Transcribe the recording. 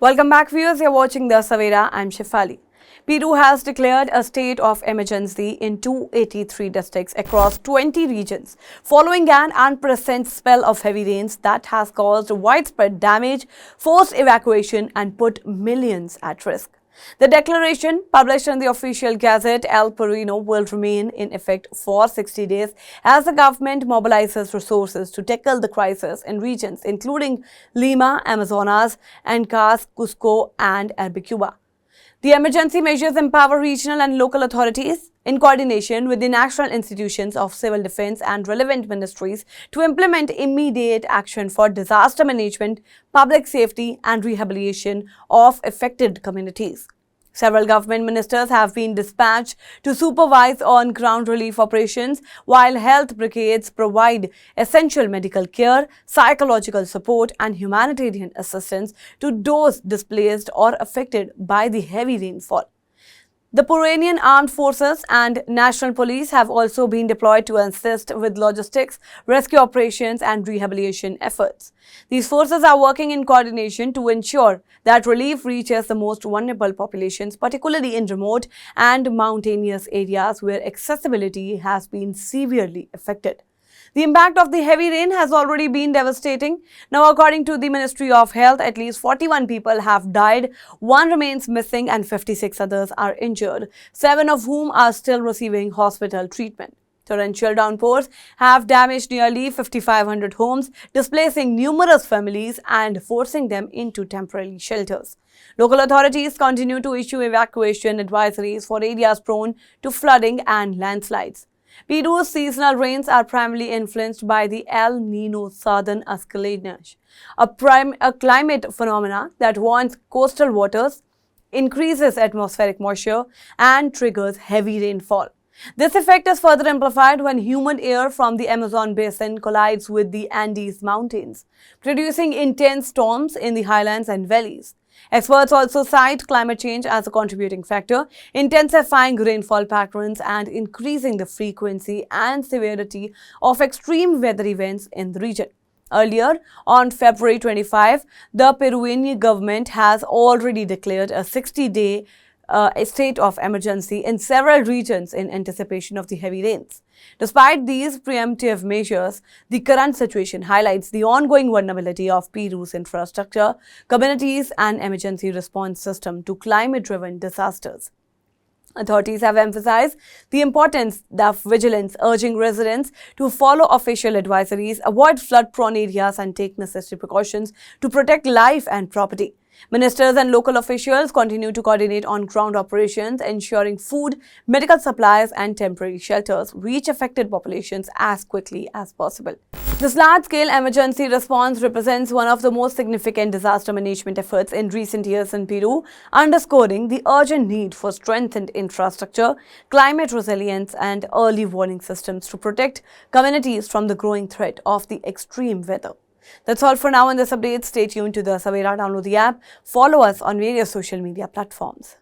Welcome back, viewers. You're watching the Savera. I'm Shefali. Peru has declared a state of emergency in 283 districts across 20 regions, following an unprecedented spell of heavy rains that has caused widespread damage, forced evacuation, and put millions at risk. The declaration, published in the official Gazette El Peruino, will remain in effect for 60 days as the government mobilizes resources to tackle the crisis in regions including Lima, Amazonas, Ancash, Cusco, and Albicuba. The emergency measures empower regional and local authorities in coordination with the national institutions of civil defense and relevant ministries to implement immediate action for disaster management, public safety, and rehabilitation of affected communities. Several government ministers have been dispatched to supervise on-ground relief operations, while health brigades provide essential medical care, psychological support, and humanitarian assistance to those displaced or affected by the heavy rainfall. The Peruvian Armed Forces and National Police have also been deployed to assist with logistics, rescue operations, and rehabilitation efforts. These forces are working in coordination to ensure that relief reaches the most vulnerable populations, particularly in remote and mountainous areas where accessibility has been severely affected. The impact of the heavy rain has already been devastating. Now, according to the Ministry of Health, at least 41 people have died, 1 remains missing, and 56 others are injured, 7 of whom are still receiving hospital treatment. Torrential downpours have damaged nearly 5,500 homes, displacing numerous families and forcing them into temporary shelters. Local authorities continue to issue evacuation advisories for areas prone to flooding and landslides. Peru's seasonal rains are primarily influenced by the El Nino southern escalinage, a climate phenomena that warms coastal waters, increases atmospheric moisture, and triggers heavy rainfall. This effect is further amplified when humid air from the Amazon basin collides with the Andes mountains, producing intense storms in the highlands and valleys. Experts also cite climate change as a contributing factor, intensifying rainfall patterns and increasing the frequency and severity of extreme weather events in the region. Earlier, on February 25, the Peruvian government has already declared a 60-day state of emergency in several regions in anticipation of the heavy rains. Despite these preemptive measures, the current situation highlights the ongoing vulnerability of Peru's infrastructure, communities, and emergency response system to climate-driven disasters. Authorities have emphasized the importance of vigilance, urging residents to follow official advisories, avoid flood-prone areas, and take necessary precautions to protect life and property. Ministers and local officials continue to coordinate on-ground operations, ensuring food, medical supplies, and temporary shelters reach affected populations as quickly as possible. This large-scale emergency response represents one of the most significant disaster management efforts in recent years in Peru, underscoring the urgent need for strengthened infrastructure, climate resilience, and early warning systems to protect communities from the growing threat of the extreme weather. That's all for now in this update. Stay tuned to the Savera. Download the app. Follow us on various social media platforms.